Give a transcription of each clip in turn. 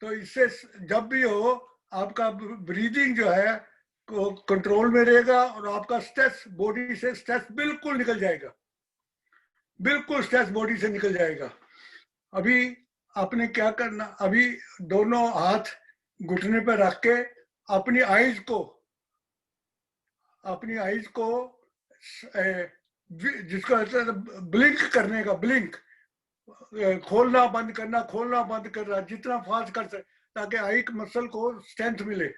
तो इससे जब भी हो आपका ब्रीदिंग जो है कंट्रोल में रहेगा और आपका स्ट्रेस बॉडी से स्ट्रेस बिल्कुल निकल जाएगा, बिल्कुल स्ट्रेस बॉडी से निकल जाएगा। अभी आपने क्या करना, अभी दोनों हाथ घुटने पर रख के अपनी आईज को, अपनी आईज को जिसको ब्लिंक करने का, ब्लिंक खोलना बंद करना, खोलना बंद करना, जितना फास्ट कर सके ताकि आई मसल को स्ट्रेंथ मिले।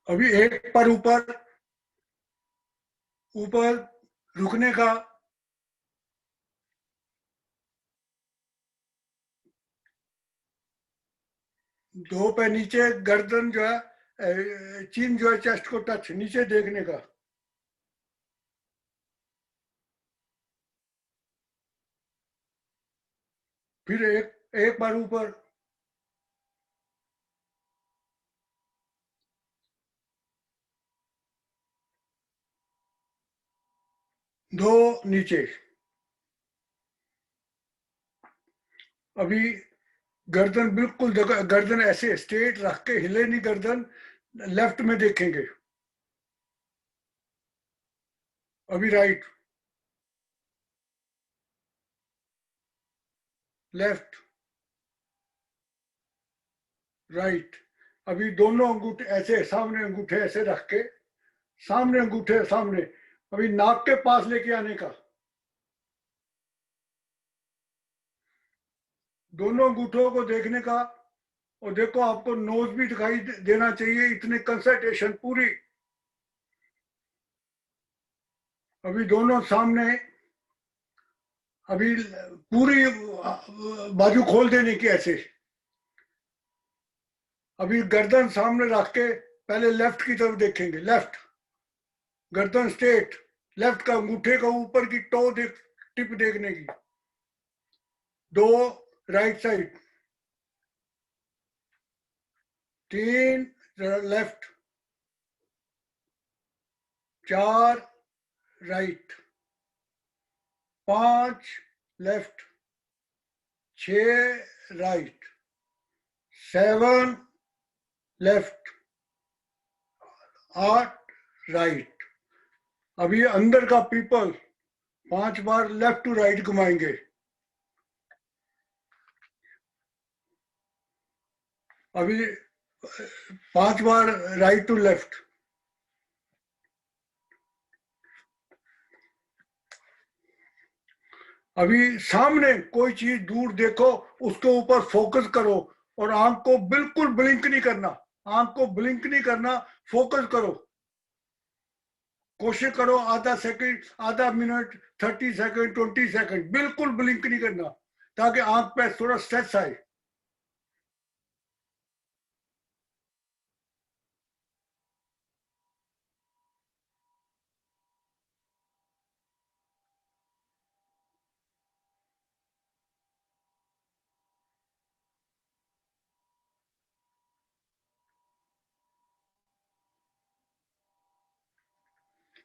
अभी एक पर ऊपर ऊपर रुकने का, दो पे नीचे गर्दन जो है, चिन जो है चेस्ट को टच नीचे देखने का। फिर एक बार ऊपर, दो नीचे। अभी गर्दन बिल्कुल जगह, गर्दन ऐसे स्ट्रेट रख के हिले नहीं गर्दन, लेफ्ट में देखेंगे। अभी राइट, लेफ्ट, राइट। अभी दोनों अंगूठे ऐसे सामने, अंगूठे ऐसे रख के सामने, अंगूठे सामने, अभी नाक के पास लेके आने का। दोनों अंगूठों को देखने का, और देखो आपको नोज भी दिखाई देना चाहिए, इतनी कंसंट्रेशन पूरी। अभी दोनों सामने, अभी पूरी बाजू खोल देने की ऐसे। अभी गर्दन सामने रख के पहले लेफ्ट की तरफ देखेंगे, लेफ्ट, गर्दन स्ट्रेट, लेफ्ट का अंगूठे का ऊपर की टो देख, टिप देखने की। दो राइट साइड, तीन लेफ्ट, चार राइट, पांच लेफ्ट, छ राइट, सेवन लेफ्ट, आठ राइट। अभी अंदर का पीपल 5 बार लेफ्ट टू राइट घुमाएंगे। अभी 5 बार राइट टू लेफ्ट। अभी सामने कोई चीज दूर देखो, उसके ऊपर फोकस करो, और आंख को बिल्कुल ब्लिंक नहीं करना, आंख को ब्लिंक नहीं करना, फोकस करो। कोशिश करो आधा सेकंड, आधा मिनट, 30 सेकंड, 20 सेकंड बिल्कुल ब्लिंक नहीं करना, ताकि आंख पे थोड़ा स्ट्रेस आए।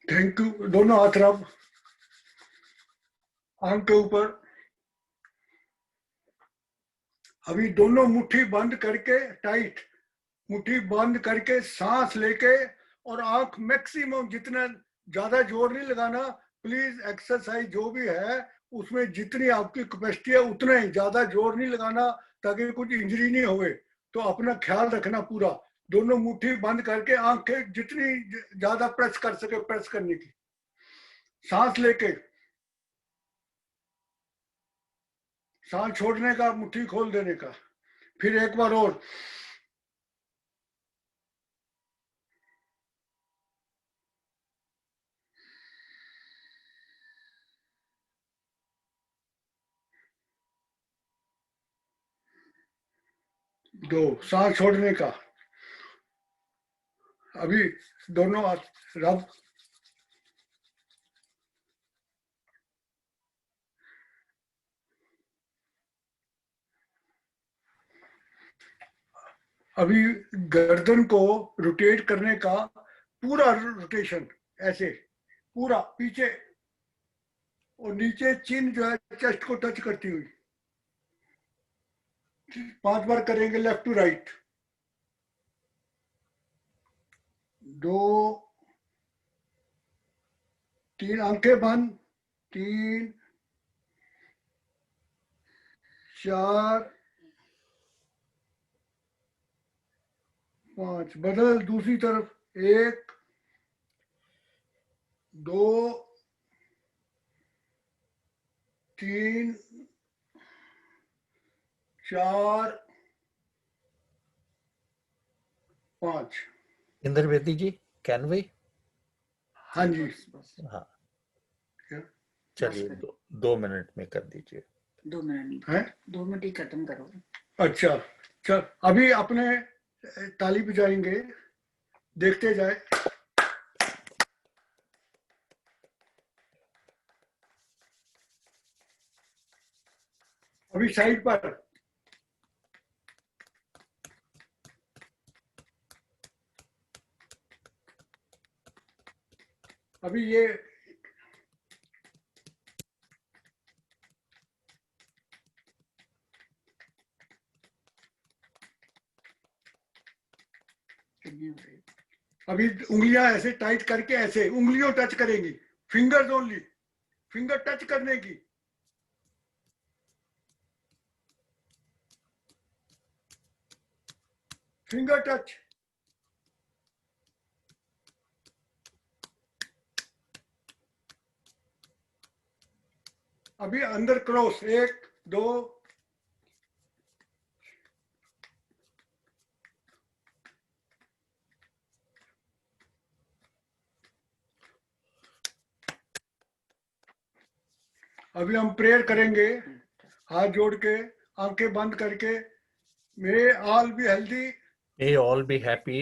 Thank you. दोनों हाथ रब आंख के ऊपर। अभी दोनों मुट्ठी बंद करके, टाइट मुट्ठी बंद करके सांस लेके, और आंख मैक्सिमम, जितना ज्यादा जोर नहीं लगाना प्लीज। एक्सरसाइज जो भी है उसमें जितनी आपकी कैपेसिटी है उतना ही, ज्यादा जोर नहीं लगाना ताकि कुछ इंजरी नहीं होवे। तो अपना ख्याल रखना पूरा। दोनों मुट्ठी बंद करके आंखें जितनी ज्यादा प्रेस कर सके प्रेस करने की, सांस लेके। सांस छोड़ने का, मुट्ठी खोल देने का। फिर एक बार और। दो, सांस छोड़ने का। अभी दोनों हाथ रब। अभी गर्दन को रोटेट करने का, पूरा रोटेशन ऐसे, पूरा पीछे और नीचे, चिन जो है चेस्ट को टच करती हुई। 5 बार करेंगे, लेफ्ट टू राइट। 2, 3, आंखें बंद। 3, 4, 5, बदल दूसरी तरफ। 1, 2, 3, 4, 5। Indra Bedi ji, can we? हाँ जी। हाँ, क्या चलिए 2 मिनट में कर दीजिए। 2 मिनट है? 2 मिनट ही खत्म करो। अच्छा, चल अभी अपने ताली बजाएंगे, देखते जाए। अभी साइड पर। अभी ये अभी उंगलियां ऐसे टाइट करके, ऐसे उंगलियों टच करेंगी, फिंगर्स ओनली, फिंगर टच करने की। Finger touch. अभी अंदर क्रॉस। 1, 2। अभी हम प्रेयर करेंगे, हाथ जोड़ के, आंखें बंद करके। May all be healthy, May all be happy,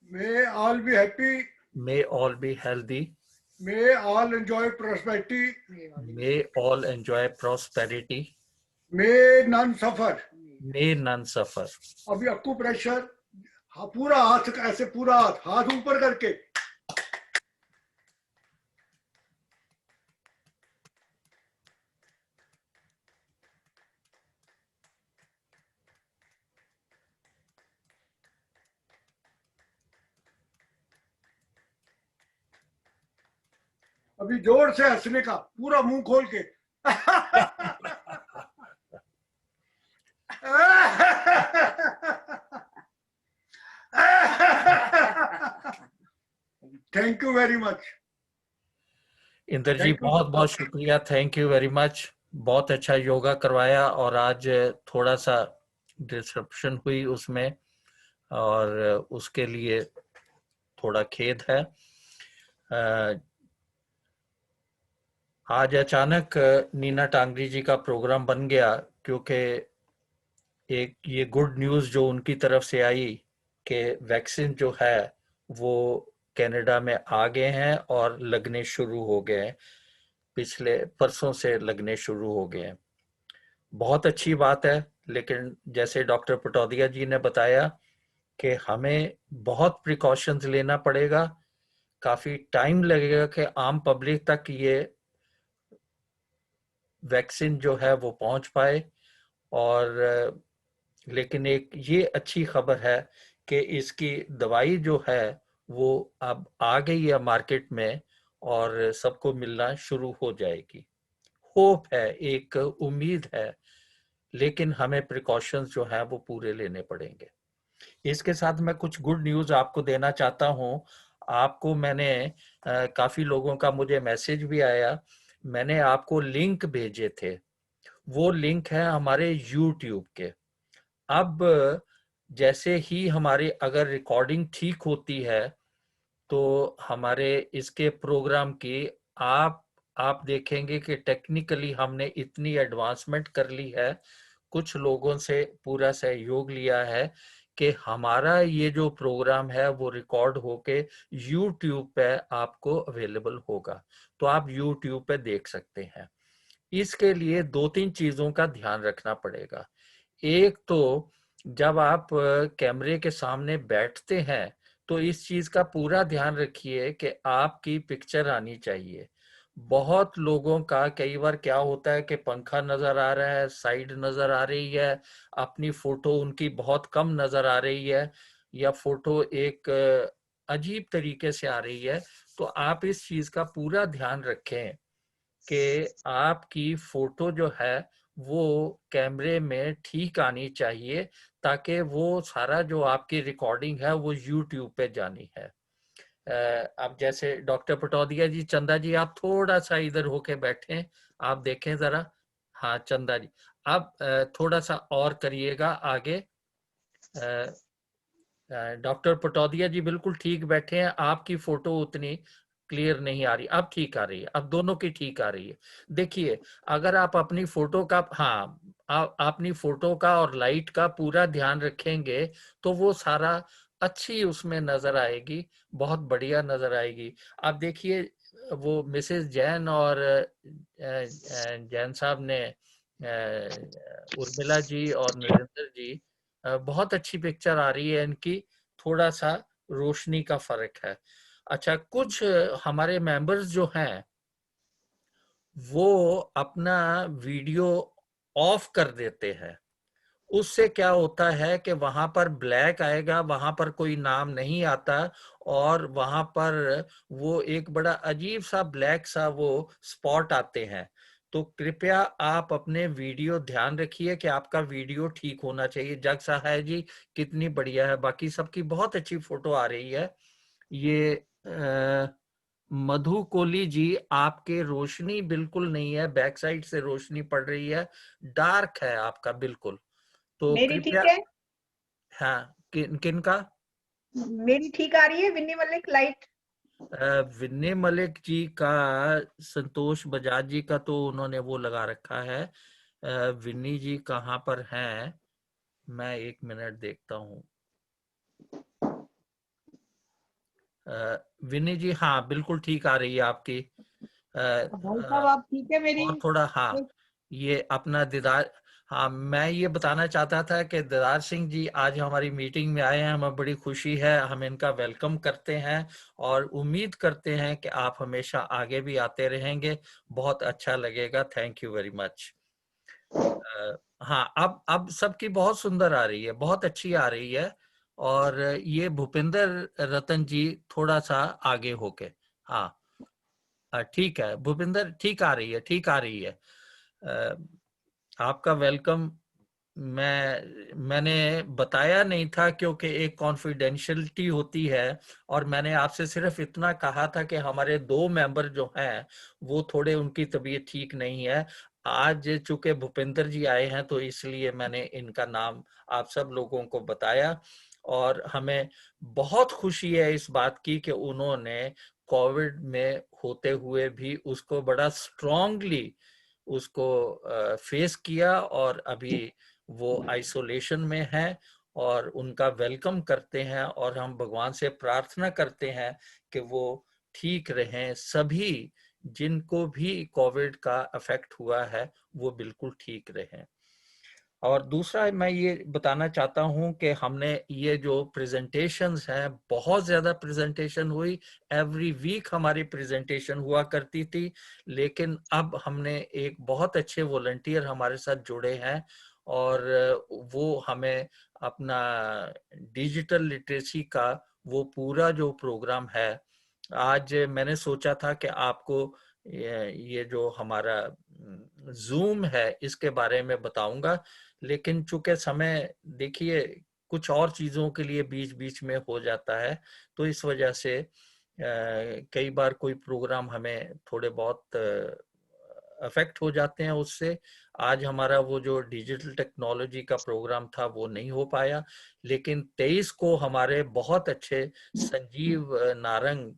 may all be happy, may all be healthy, may all enjoy prosperity, may all enjoy prosperity, may none suffer. may none suffer. अभी Akku pressure, पूरा हाथ ऐसे, पूरा हाथ, हाथ ऊपर करके। अभी जोर से हंसने का, पूरा मुंह खोल के। Thank you very much. Inder ji, Thank you, बहुत sir. बहुत शुक्रिया, थैंक यू वेरी मच। बहुत अच्छा योगा करवाया, और आज थोड़ा सा डिस्रप्शन हुई उसमें, और उसके लिए थोड़ा खेद है। आज अचानक नीना टांगरी जी का प्रोग्राम बन गया, क्योंकि एक ये गुड न्यूज़ जो उनकी तरफ से आई कि वैक्सीन जो है वो कनाडा में आ गए हैं और लगने शुरू हो गए हैं, पिछले परसों से लगने शुरू हो गए हैं। बहुत अच्छी बात है, लेकिन जैसे डॉक्टर पटौदिया जी ने बताया कि हमें बहुत प्रिकॉशंस लेना पड़ेगा, काफ़ी टाइम लगेगा कि आम पब्लिक तक ये वैक्सीन जो है वो पहुंच पाए। और लेकिन एक ये अच्छी खबर है कि इसकी दवाई जो है वो अब आ गई है मार्केट में, और सबको मिलना शुरू हो जाएगी। होप है, एक उम्मीद है, लेकिन हमें प्रिकॉशंस जो है वो पूरे लेने पड़ेंगे। इसके साथ मैं कुछ गुड न्यूज़ आपको देना चाहता हूं। आपको मैंने काफ़ी लोगों का मुझे मैसेज भी आया, मैंने आपको लिंक भेजे थे, वो लिंक है हमारे YouTube के। अब जैसे ही हमारे अगर रिकॉर्डिंग ठीक होती है तो हमारे इसके प्रोग्राम की आप देखेंगे कि टेक्निकली हमने इतनी एडवांसमेंट कर ली है, कुछ लोगों से पूरा सहयोग लिया है कि हमारा ये जो प्रोग्राम है वो रिकॉर्ड होके YouTube पे आपको अवेलेबल होगा, तो आप YouTube पे देख सकते हैं। इसके लिए 2-3 चीजों का ध्यान रखना पड़ेगा। एक तो जब आप कैमरे के सामने बैठते हैं तो इस चीज का पूरा ध्यान रखिए कि आपकी पिक्चर आनी चाहिए। बहुत लोगों का कई बार क्या होता है कि पंखा नजर आ रहा है, साइड नजर आ रही है, अपनी फोटो उनकी बहुत कम नजर आ रही है, या फोटो एक अजीब तरीके से आ रही है। तो आप इस चीज का पूरा ध्यान रखें कि आपकी फोटो जो है वो कैमरे में ठीक आनी चाहिए, ताकि वो सारा जो आपकी रिकॉर्डिंग है वो YouTube पे जानी है। अब जैसे डॉक्टर पटौदिया जी, चंदा जी, आप थोड़ा सा इधर होके बैठे, आप देखें जरा। हाँ चंदा जी, आप थोड़ा सा और करिएगा आगे। डॉक्टर पटौदिया जी बिल्कुल ठीक बैठे हैं, आपकी फोटो उतनी क्लियर नहीं आ रही, अब ठीक आ रही है, अब दोनों की ठीक आ रही है। देखिए, अगर आप अपनी फोटो का, हाँ, अपनी फोटो का और लाइट का पूरा ध्यान रखेंगे तो वो सारा अच्छी उसमें नजर आएगी, बहुत बढ़िया नजर आएगी। आप देखिए, वो मिसेस जैन और जैन साहब ने, उर्मिला जी और नरेंद्र जी, बहुत अच्छी पिक्चर आ रही है इनकी, थोड़ा सा रोशनी का फर्क है। अच्छा, कुछ हमारे मेंबर्स जो हैं वो अपना वीडियो ऑफ कर देते हैं। उससे क्या होता है कि वहां पर ब्लैक आएगा, वहां पर कोई नाम नहीं आता, और वहां पर वो एक बड़ा अजीब सा ब्लैक सा वो स्पॉट आते हैं। तो कृपया आप अपने वीडियो ध्यान रखिए कि आपका वीडियो ठीक होना चाहिए। जग सहाय जी कितनी बढ़िया है, बाकी सबकी बहुत अच्छी फोटो आ रही है। ये मधु कोली जी, आपके रोशनी बिल्कुल नहीं है, बैक साइड से रोशनी पड़ रही है, डार्क है आपका बिल्कुल। तो मेरी कृपया, ठीक है। हाँ, किन का? मेरी ठीक आ रही है विन्नी मलिक लाइट। विनय मलिक जी का, संतोष बजाज जी का तो उन्होंने वो लगा रखा है। विन्नी जी कहाँ पर हैं? मैं 1 मिनट देखता हूँ। विन्नी जी, हाँ बिल्कुल ठीक आ रही है आपकी। भाई अ, साहब आप ठीक है मेरी? और थोड़ा, हाँ, ये अपना दीदार, हाँ, मैं ये बताना चाहता था कि दीदार सिंह जी आज हमारी मीटिंग में आए हैं, हमें बड़ी खुशी है, हम इनका वेलकम करते हैं और उम्मीद करते हैं कि आप हमेशा आगे भी आते रहेंगे, बहुत अच्छा लगेगा। Thank you very much. हाँ, अब सबकी बहुत सुंदर आ रही है, बहुत अच्छी आ रही है। और ये भूपिंदर रतन जी थोड़ा सा आगे होके, हाँ, ठीक है भूपिंदर, ठीक आ रही है, ठीक आ रही है। आपका वेलकम, मैंने बताया नहीं था क्योंकि एक कॉन्फिडेंशियलिटी होती है, और मैंने आपसे सिर्फ इतना कहा था कि हमारे 2 मेंबर जो हैं वो थोड़े, उनकी तबीयत ठीक नहीं है। आज चूंकि भूपेंद्र जी आए हैं तो इसलिए मैंने इनका नाम आप सब लोगों को बताया, और हमें बहुत खुशी है इस बात की कि उन्होंने कोविड में होते हुए भी उसको बड़ा स्ट्रांगली उसको फेस किया, और अभी वो आइसोलेशन में हैं, और उनका वेलकम करते हैं, और हम भगवान से प्रार्थना करते हैं कि वो ठीक रहें। सभी जिनको भी कोविड का अफेक्ट हुआ है वो बिल्कुल ठीक रहें। और दूसरा मैं ये बताना चाहता हूं कि हमने ये जो प्रेजेंटेशंस हैं, बहुत ज्यादा प्रेजेंटेशन हुई, एवरी वीक हमारी प्रेजेंटेशन हुआ करती थी, लेकिन अब हमने एक बहुत अच्छे वॉलंटियर हमारे साथ जुड़े हैं, और वो हमें अपना डिजिटल लिटरेसी का वो पूरा जो प्रोग्राम है, आज मैंने सोचा था कि आपको ये जो हमारा जूम है इसके बारे में बताऊंगा, लेकिन चूंकि समय देखिए कुछ और चीजों के लिए बीच बीच में हो जाता है, तो इस वजह से कई बार कोई प्रोग्राम हमें थोड़े बहुत अफेक्ट हो जाते हैं उससे। आज हमारा वो जो डिजिटल टेक्नोलॉजी का प्रोग्राम था वो नहीं हो पाया, लेकिन 23 को हमारे बहुत अच्छे संजीव नारंग,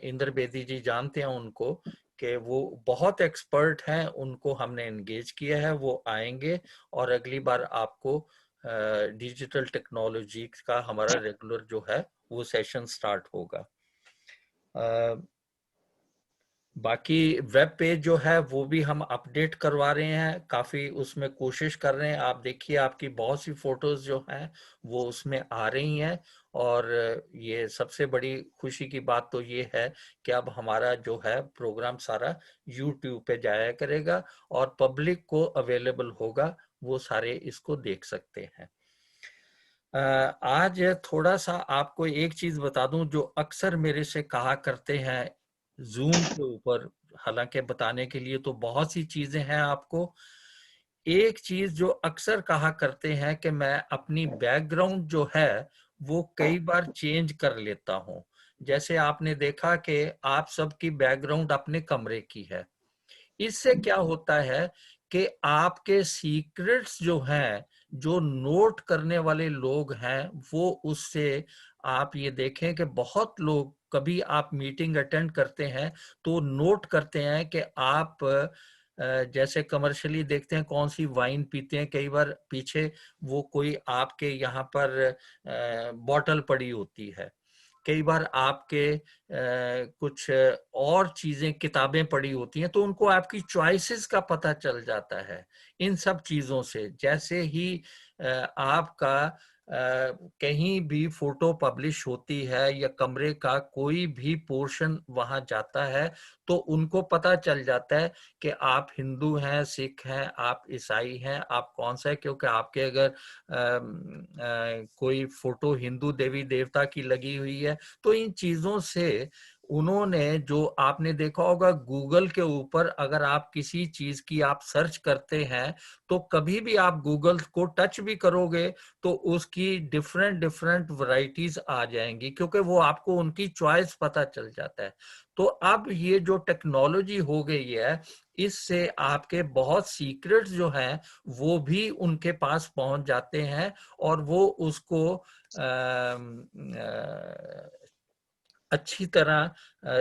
इंद्र बेदी जी जानते हैं उनको, कि वो बहुत एक्सपर्ट हैं, उनको हमने एंगेज किया है, वो आएंगे और अगली बार आपको डिजिटल टेक्नोलॉजी का हमारा रेगुलर जो है वो सेशन स्टार्ट होगा। बाकी वेब पेज जो है वो भी हम अपडेट करवा रहे हैं, काफ़ी उसमें कोशिश कर रहे हैं। आप देखिए आपकी बहुत सी फोटोज़ जो हैं वो उसमें आ रही हैं, और ये सबसे बड़ी खुशी की बात तो ये है कि अब हमारा जो है प्रोग्राम सारा YouTube पे जाया करेगा और पब्लिक को अवेलेबल होगा, वो सारे इसको देख सकते हैं। आज थोड़ा सा आपको एक चीज बता दूं जो अक्सर मेरे से कहा करते हैं जूम के ऊपर, हालांकि बताने के लिए तो बहुत सी चीजें हैं आपको। एक चीज जो अक्सर कहा करते हैं कि मैं अपनी बैकग्राउंड जो है वो कई बार चेंज कर लेता हूं। जैसे आपने देखा कि आप सबकी बैकग्राउंड अपने कमरे की है। इससे क्या होता है कि आपके सीक्रेट्स जो हैं, जो नोट करने वाले लोग हैं, वो उससे आप ये देखें कि बहुत लोग, कभी आप मीटिंग अटेंड करते हैं तो नोट करते हैं कि आप जैसे कमर्शियली देखते हैं कौन सी वाइन पीते हैं, कई बार पीछे वो कोई आपके यहाँ पर बॉटल पड़ी होती है, कई बार आपके कुछ और चीजें, किताबें पड़ी होती हैं, तो उनको आपकी चॉइसेस का पता चल जाता है इन सब चीजों से। जैसे ही आपका कहीं भी फोटो पब्लिश होती है या कमरे का कोई भी पोर्शन वहां जाता है तो उनको पता चल जाता है कि आप हिंदू हैं, सिख हैं, आप ईसाई हैं, आप कौन सा है। क्योंकि आपके अगर कोई फोटो हिंदू देवी देवता की लगी हुई है तो इन चीजों से उन्होंने, जो आपने देखा होगा गूगल के ऊपर अगर आप किसी चीज की आप सर्च करते हैं तो कभी भी आप गूगल को टच भी करोगे तो उसकी डिफरेंट डिफरेंट वैरायटीज आ जाएंगी, क्योंकि वो आपको उनकी चॉइस पता चल जाता है। तो अब ये जो टेक्नोलॉजी हो गई है, इससे आपके बहुत सीक्रेट्स जो हैं वो भी उनके पास पहुंच जाते हैं और वो उसको अच्छी तरह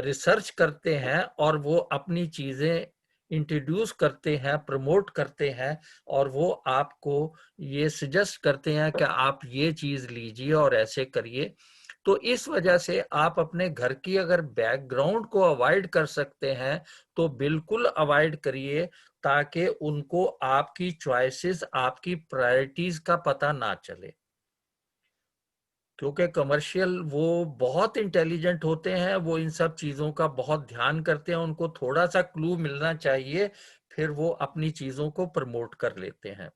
रिसर्च करते हैं और वो अपनी चीजें इंट्रोड्यूस करते हैं, प्रमोट करते हैं, और वो आपको ये सजेस्ट करते हैं कि आप ये चीज लीजिए और ऐसे करिए। तो इस वजह से आप अपने घर की अगर बैकग्राउंड को अवॉइड कर सकते हैं तो बिल्कुल अवॉइड करिए, ताकि उनको आपकी चॉइसेस, आपकी प्रायोरिटीज का पता ना चले। क्योंकि कमर्शियल वो बहुत इंटेलिजेंट होते हैं, वो इन सब चीजों का बहुत ध्यान करते हैं, उनको थोड़ा सा क्लू मिलना चाहिए, फिर वो अपनी चीजों को प्रमोट कर लेते हैं।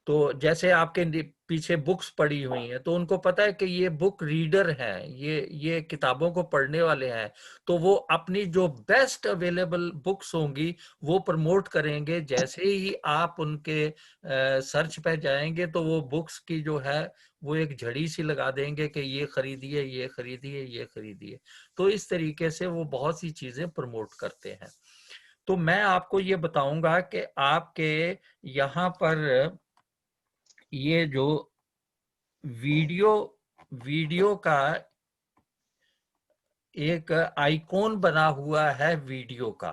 तो जैसे आपके पीछे बुक्स पड़ी हुई हैं तो उनको पता है कि ये बुक रीडर हैं, ये किताबों को पढ़ने वाले हैं, तो वो अपनी जो बेस्ट अवेलेबल बुक्स होंगी वो प्रमोट करेंगे। जैसे ही आप उनके सर्च पे जाएंगे तो वो बुक्स की जो है वो एक झड़ी सी लगा देंगे कि ये खरीदिए, ये खरीदिए, ये खरीदिए। तो इस तरीके से वो बहुत सी चीजें प्रमोट करते हैं। तो मैं आपको ये बताऊंगा कि आपके यहाँ पर ये जो वीडियो वीडियो का एक आइकॉन बना हुआ है वीडियो का,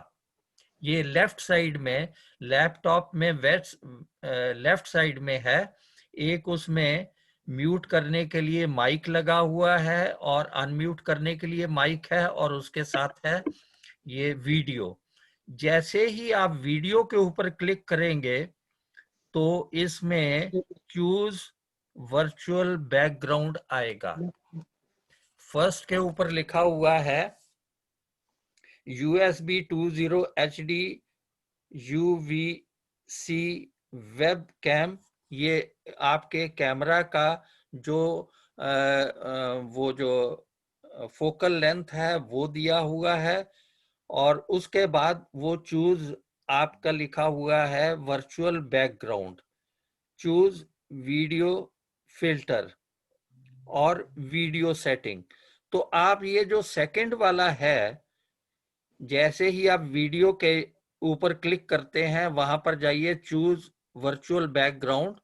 ये लेफ्ट साइड में लैपटॉप में लेफ्ट साइड में है। एक उसमें म्यूट करने के लिए माइक लगा हुआ है और अनम्यूट करने के लिए माइक है, और उसके साथ है ये वीडियो। जैसे ही आप वीडियो के ऊपर क्लिक करेंगे तो इसमें चूज वर्चुअल बैकग्राउंड आएगा। फर्स्ट के ऊपर लिखा हुआ है USB 20 HD UVC webcam. ये आपके कैमरा का जो वो जो फोकल लेंथ है वो दिया हुआ है, और उसके बाद वो चूज आपका लिखा हुआ है virtual background, choose video filter और वीडियो सेटिंग। तो आप ये जो सेकंड वाला है, जैसे ही आप वीडियो के ऊपर क्लिक करते हैं वहां पर जाइए चूज वर्चुअल बैकग्राउंड,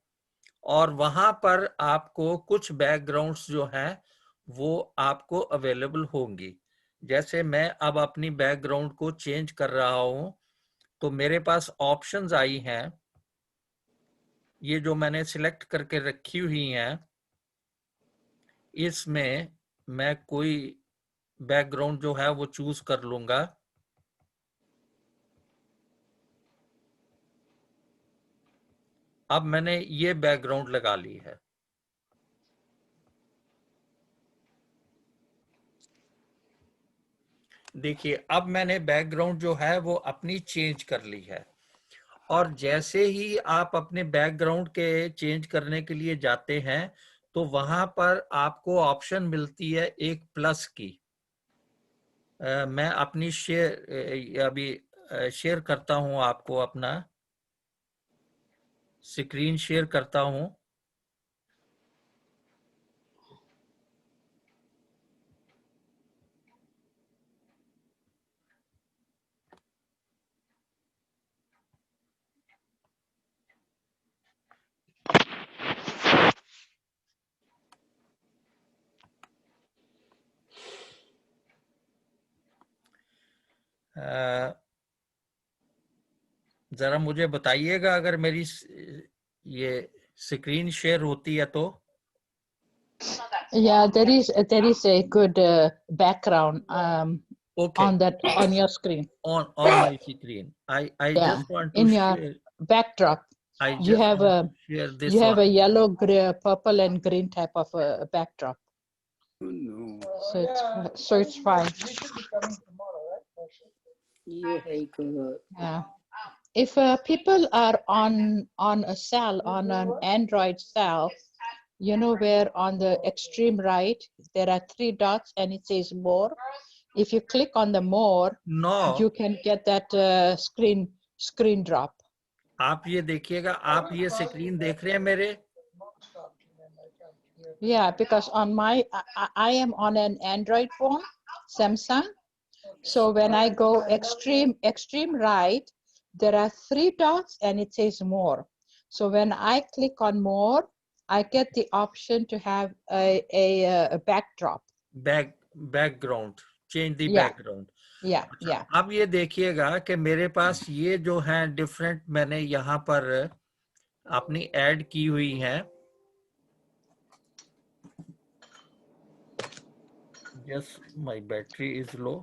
और वहां पर आपको कुछ बैकग्राउंड्स जो हैं वो आपको अवेलेबल होंगी। जैसे मैं अब अपनी बैकग्राउंड को चेंज कर रहा हूं तो मेरे पास ऑप्शंस आई हैं, ये जो मैंने सिलेक्ट करके रखी हुई हैं, इसमें मैं कोई बैकग्राउंड जो है वो चूज कर लूंगा। अब मैंने ये बैकग्राउंड लगा ली है। देखिए अब मैंने बैकग्राउंड जो है वो अपनी चेंज कर ली है, और जैसे ही आप अपने बैकग्राउंड के चेंज करने के लिए जाते हैं तो वहां पर आपको ऑप्शन मिलती है एक प्लस की। मैं अपनी अभी शेयर करता हूं, आपको अपना स्क्रीन शेयर करता हूं। जरा मुझे बताइएगा अगर मेरी ये स्क्रीन शेयर होती है तो। Yeah, there is a good background Okay. on your screen. On my screen, I Yeah, just want to in your share. backdrop, I you just have want a to share this you have one. a yellow, gray, purple, and green type of a backdrop. No. So it's fine. ये है एक Yeah. If people are on a cell, on an Android cell, you know where on the extreme right there are 3 dots and it says more. If you click on the more, No, you can get that screen drop. आप ये देखिएगा, आप ये screen देख रहे हैं मेरे? Yeah, because on my I am on an Android phone, Samsung. So when I go extreme right, there are 3 dots and it says more. So when I click on more, I get the option to have a backdrop. Background, change the Yeah. background. Yeah, yeah. अब ये देखिएगा कि मेरे पास ये जो है different मैंने यहाँ पर अपनी ऐड की हुई है। Just my battery is low.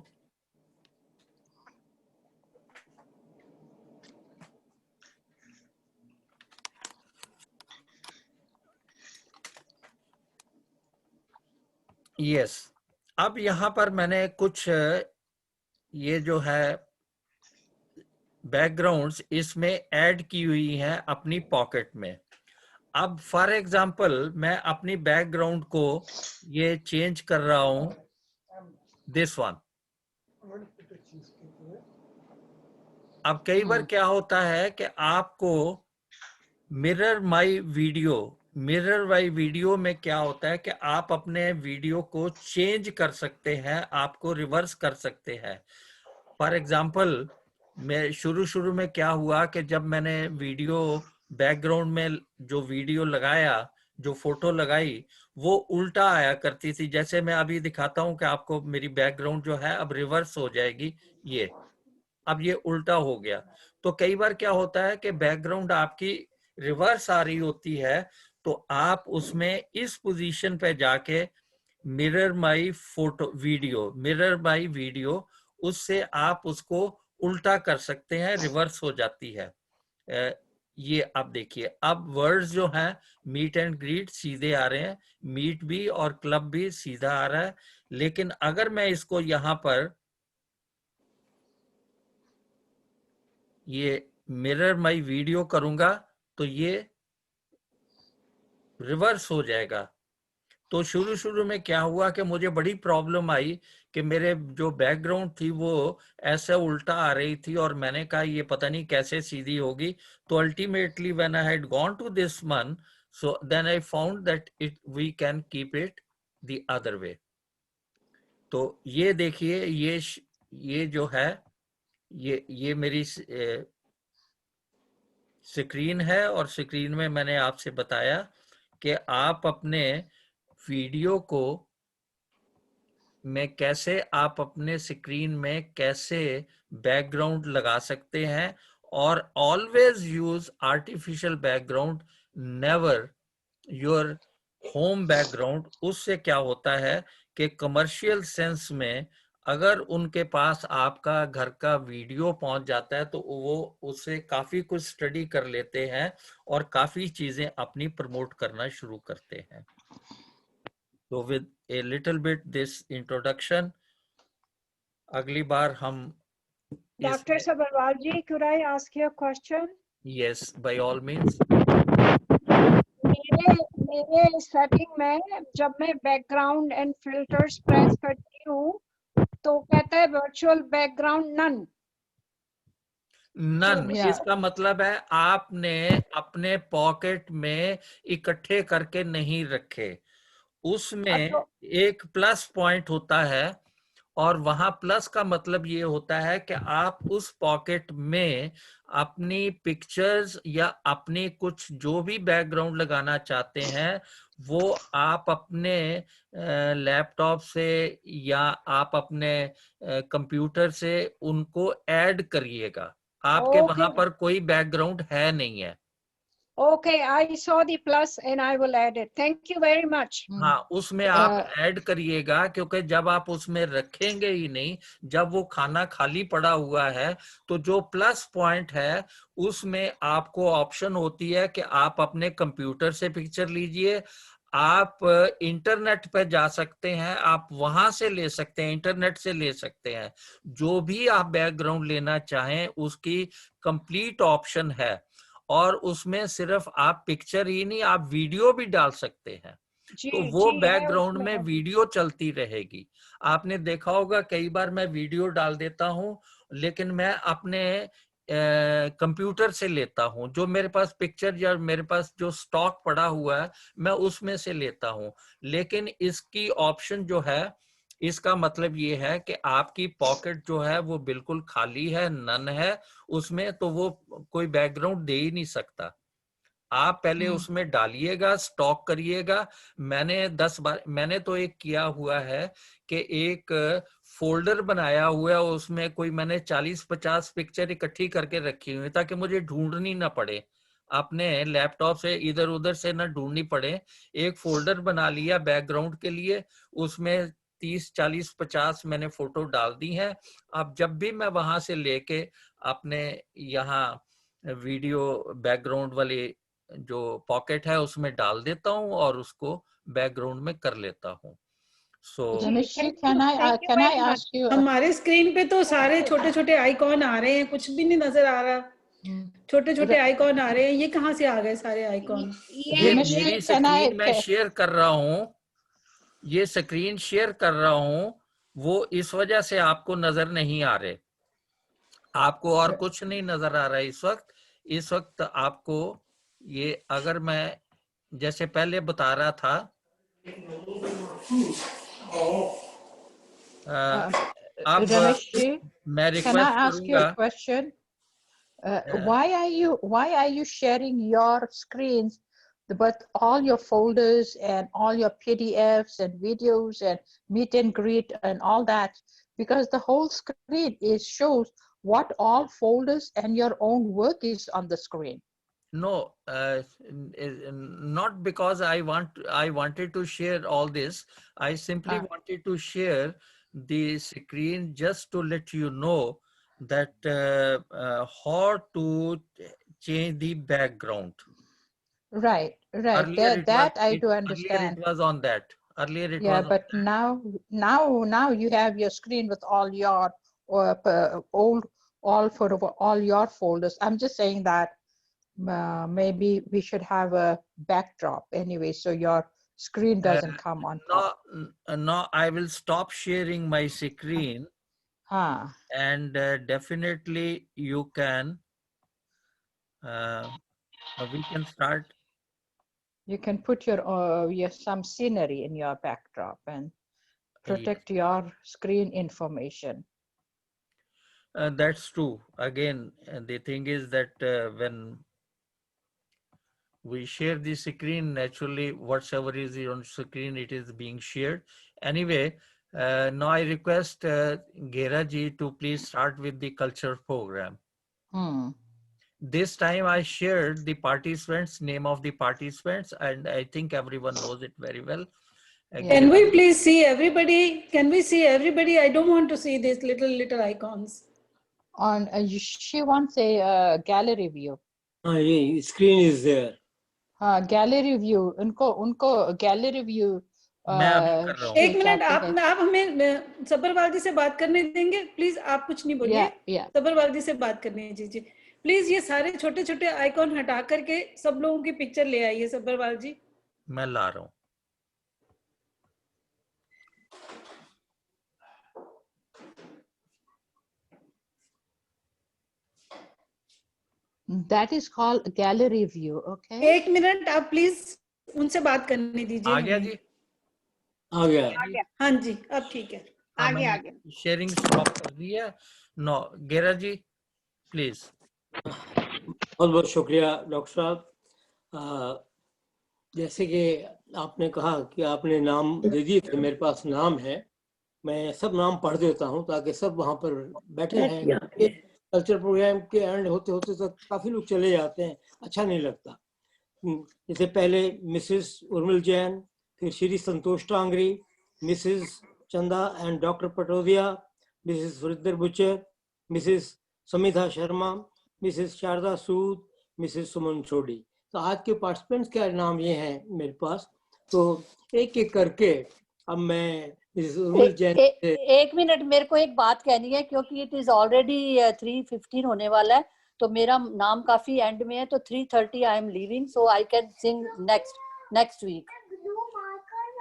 Yes. अब यहाँ पर मैंने कुछ ये जो है बैकग्राउंड्स इसमें ऐड की हुई हैं अपनी पॉकेट में। अब फॉर एग्जांपल मैं अपनी बैकग्राउंड को ये चेंज कर रहा हूं, दिस वन। अब कई बार क्या होता है कि आपको मिरर माय वीडियो में क्या होता है कि आप अपने वीडियो को चेंज कर सकते हैं, आपको रिवर्स कर सकते हैं। फॉर एग्जांपल मैं शुरू में क्या हुआ कि जब मैंने वीडियो बैकग्राउंड में जो वीडियो लगाया, जो फोटो लगाई, वो उल्टा आया करती थी। जैसे मैं अभी दिखाता हूं कि आपको मेरी बैकग्राउंड जो है अब रिवर्स हो जाएगी, ये अब ये उल्टा हो गया। तो कई बार क्या होता है कि बैकग्राउंड आपकी रिवर्स आ रही होती है, तो आप उसमें इस पोजीशन पे जाके मिरर माई वीडियो, उससे आप उसको उल्टा कर सकते हैं, रिवर्स हो जाती है। ये आप देखिए, अब वर्ड्स जो हैं मीट एंड ग्रीट सीधे आ रहे हैं, मीट भी और क्लब भी सीधा आ रहा है। लेकिन अगर मैं इसको यहां पर ये मिरर माई वीडियो करूंगा तो ये रिवर्स हो जाएगा। तो शुरू में क्या हुआ कि मुझे बड़ी प्रॉब्लम आई कि मेरे जो बैकग्राउंड थी वो ऐसे उल्टा आ रही थी, और मैंने कहा ये पता नहीं कैसे सीधी होगी। तो ultimately when I had gone to this one, so then I found that we can keep it the other way. तो ये देखिए, ये जो है ये मेरी स्क्रीन है, और स्क्रीन में मैंने आपसे बताया कि आप अपने वीडियो को में कैसे आप अपने स्क्रीन में कैसे बैकग्राउंड लगा सकते हैं, और always use artificial background, never your home background. उससे क्या होता है कि कमर्शियल सेंस में अगर उनके पास आपका घर का वीडियो पहुंच जाता है तो वो उससे काफी कुछ स्टडी कर लेते हैं और काफी चीजें अपनी प्रमोट करना शुरू करते हैं। तो with a little bit this introduction, अगली बार हम Dr. Sabharwal ji, could I ask you a question? Yes by all means. मेरे सेटिंग में जब मैं बैकग्राउंड एंड फिल्टर्स प्रेस करती हूँ तो कहता है virtual background none. None Yeah. इसका मतलब है आपने अपने पॉकेट में इकट्ठे करके नहीं रखे। उसमें एक प्लस पॉइंट होता है, और वहां प्लस का मतलब ये होता है कि आप उस पॉकेट में अपनी पिक्चर्स या अपनी कुछ जो भी बैकग्राउंड लगाना चाहते हैं वो आप अपने लैपटॉप से या आप अपने कंप्यूटर से उनको ऐड करिएगा। आपके वहां पर कोई बैकग्राउंड है नहीं है। Okay, I saw the plus and I will add it. Thank you very much. हाँ, उसमें आप ऐड करिएगा, क्योंकि जब आप उसमें रखेंगे ही नहीं, जब वो खाना खाली पड़ा हुआ है, तो जो प्लस पॉइंट है उसमें आपको ऑप्शन होती है कि आप अपने कंप्यूटर से पिक्चर लीजिए, आप इंटरनेट पे जा सकते हैं, आप वहां से ले सकते हैं, इंटरनेट से ले सकते हैं। जो भी आप बैकग्राउंड लेना चाहें उसकी कंप्लीट ऑप्शन है, और उसमें सिर्फ आप पिक्चर ही नहीं, आप वीडियो भी डाल सकते हैं। तो वो बैकग्राउंड में वीडियो चलती रहेगी। आपने देखा होगा कई बार मैं वीडियो डाल देता हूं, लेकिन मैं अपने कंप्यूटर से लेता हूं, जो मेरे पास पिक्चर या मेरे पास जो स्टॉक पड़ा हुआ है मैं उसमें से लेता हूं। लेकिन इसकी ऑप्शन जो है, इसका मतलब ये है कि आपकी पॉकेट जो है वो बिल्कुल खाली है, नन है उसमें, तो वो कोई बैकग्राउंड दे ही नहीं सकता। आप पहले उसमें डालिएगा, स्टॉक करिएगा। मैंने तो एक किया हुआ है कि एक फोल्डर बनाया हुआ है, उसमें कोई मैंने 40-50 पिक्चर इकट्ठी करके रखी हुई ताकि मुझे ढूंढनी ना पड़े, अपने लैपटॉप से इधर उधर से ना ढूंढनी पड़े। एक फोल्डर बना लिया बैकग्राउंड के लिए, उसमें 30-40-50 मैंने फोटो डाल दी हैं। अब जब भी मैं वहां से लेके अपने यहाँ वीडियो बैकग्राउंड वाले जो पॉकेट है उसमें डाल देता हूँ और उसको बैकग्राउंड में कर लेता हूँ। Ramesh ji, can I ask you? हमारे स्क्रीन पे तो सारे छोटे छोटे आइकॉन आ रहे हैं, कुछ भी नहीं नजर आ रहा। छोटे छोटे आइकॉन आ रहे हैं, ये कहाँ से आ गए सारे आइकॉन? ये मेरी स्क्रीन मैं शेयर कर रहा हूँ, ये स्क्रीन शेयर कर रहा हूँ, वो इस वजह से आपको नजर नहीं आ रहे। आपको और कुछ नहीं नजर आ रहा है इस वक्त आपको ये, अगर मैं जैसे पहले बता रहा था, अब Ramesh ji, मैं can I request ask you a करूंगा। question? Why are you sharing your screens, but all your folders and all your PDFs and videos and meet and greet and all that? Because the whole screen shows what all folders and your own work is on the screen. No, not because I wanted to share all this. I simply wanted to share the screen just to let you know that how to change the background. Right. Earlier That I do earlier understand. it was on that. Earlier it Yeah, was on but that. now you have your screen with all your all your folders. I'm just saying that maybe we should have a backdrop anyway, so your screen doesn't come on top. No, I will stop sharing my screen. And definitely you can we can start. You can put your some scenery in your backdrop and protect your screen information. That's true. Again, the thing is that when we share the screen, naturally whatever is on screen, it is being shared. Anyway, Now I request Gera ji to please start with the culture program. This time I shared the participants, name of the participants, and I think everyone knows it very well. Can we please see everybody? Can we see everybody? I don't want to see these little icons. On she wants a gallery view. Screen is there. Gallery view. उनको gallery view. मैं अभी कर रहा हूँ. एक minute, आप हमें सब्बरवाल जी से बात करने देंगे प्लीज. आप कुछ नहीं बोलिए. सब्बरवाल जी से बात करने दीजिए प्लीज. ये सारे छोटे छोटे आइकॉन हटा करके सब लोगों की पिक्चर ले आइए सब्बरवाल जी. मैं ला रहा हूँ. That is called gallery view. Okay. एक मिनट आप प्लीज उनसे बात करने दीजिए. आ गया जी. आ गया. हाँ जी, अब ठीक है. आगे. शेयरिंग स्टॉप कर दी है. नो, गेरा जी प्लीज. बहुत बहुत शुक्रिया डॉक्टर साहब. जैसे कि आपने कहा कि आपने नाम दे दिए थे, मेरे पास नाम है. मैं सब नाम पढ़ देता हूँ ताकि सब वहाँ पर बैठे हैं. कल्चर प्रोग्राम के एंड होते होते तक काफी लोग चले जाते हैं, अच्छा नहीं लगता. जैसे पहले मिसेस उर्मिल जैन, फिर Shri Santosh Tangri, Mrs Chanda and doctor Patodia, Mrs Surinder Buchar, Mrs Samidha Sharma, Mrs Sharda Sood, Mrs Suman Sodhi. तो आज के पार्टिसिपेंट्स के नाम ये हैं मेरे पास. तो एक एक करके अब मैं एक मिनट, मेरे को एक बात कहनी है क्योंकि इट इज ऑलरेडी 3:15 होने वाला है. तो मेरा नाम काफी एंड में है, तो 3:30 I am leaving, so I can sing next week.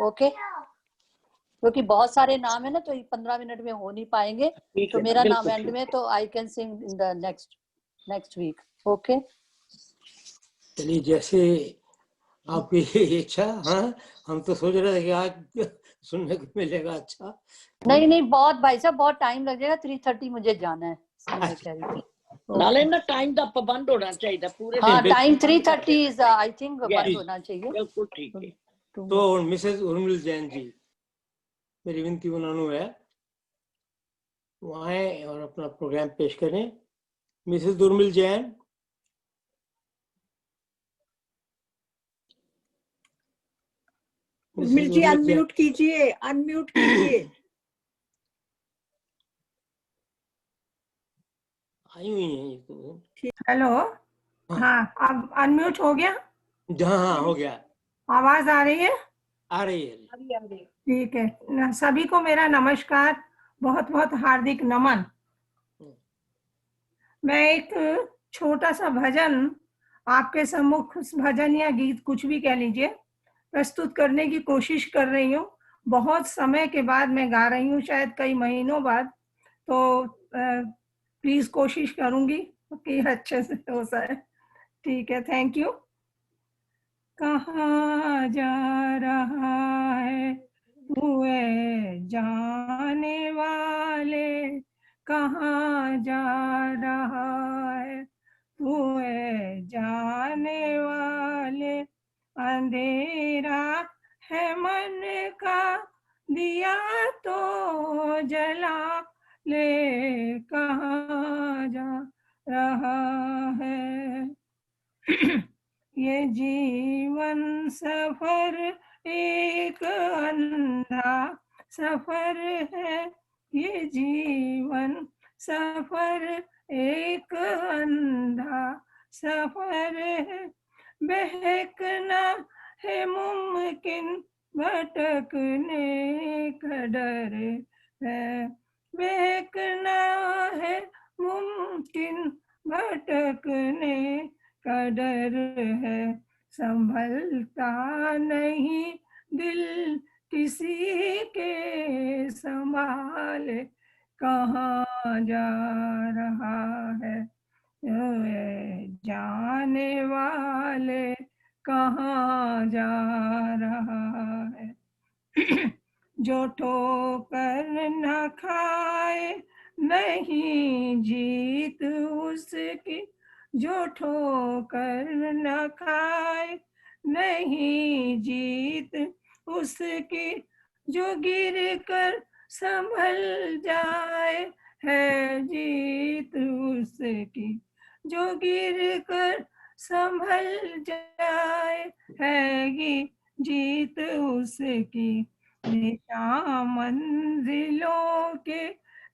Okay, क्योंकि बहुत सारे नाम है ना, तो 15 मिनट में हो नहीं पाएंगे. तो मेरा नाम एंड में, तो I can sing in the next week. Okay, चलिए जैसे आपकी इच्छा. हाँ, हम तो सोच रहे थे कि आज सुनने को मिलेगा. अच्छा, नहीं बहुत भाई साहब, बहुत टाइम लग जाएगा. 3:30 मुझे जाना है. नाले ना टाइम का पाबंद होना चाहिए पूरे. हाँ, टाइम 3:30 इज आई थिंक बंद होना चाहिए. बिल्कुल ठीक है. तो मिसेस उर्मिल जैन जी, मेरी विनती उन्होंने है वो आए और अपना प्रोग्राम पेश करें. मिसेस उर्मिल जैन. उर्मिल जी अनम्यूट कीजिए, अनम्यूट कीजिए. आई हुई हैं तो. हेलो. हाँ, अब अनम्यूट हो गया. हाँ, हो गया. आवाज आ रही है? आ रही है. ठीक है. सभी को मेरा नमस्कार, बहुत बहुत हार्दिक नमन. मैं एक छोटा सा भजन आपके सम्मुख, भजन या गीत कुछ भी कह लीजिए, प्रस्तुत करने की कोशिश कर रही हूँ. बहुत समय के बाद मैं गा रही हूँ, शायद कई महीनों बाद. तो प्लीज कोशिश करूंगी कि अच्छे से हो जाए. ठीक है, थैंक यू. कहाँ जा रहा है तू ए जाने वाले, कहाँ जा रहा है तू ए जाने वाले. अंधेरा है मन का दिया तो जला ले, कहाँ जा रहा है. ये जीवन सफर एक अंधा सफर है. ये जीवन सफर एक अंधा सफर है. बहकना है मुमकिन, भटकने का डर है. बहकना है मुमकिन, भटकने का डर है. संभलता नहीं दिल किसी के संभाले, कहाँ जा रहा है जाने वाले, कहाँ जा रहा है. जो ठोकर न खाए नहीं जीत उसकी, जो ठोकर न खाए नहीं जीत उसकी, जो गिर कर संभल जाए है जीत उसकी, जो गिर कर संभल जाए है जीत उसकी। निशान मंजिलों के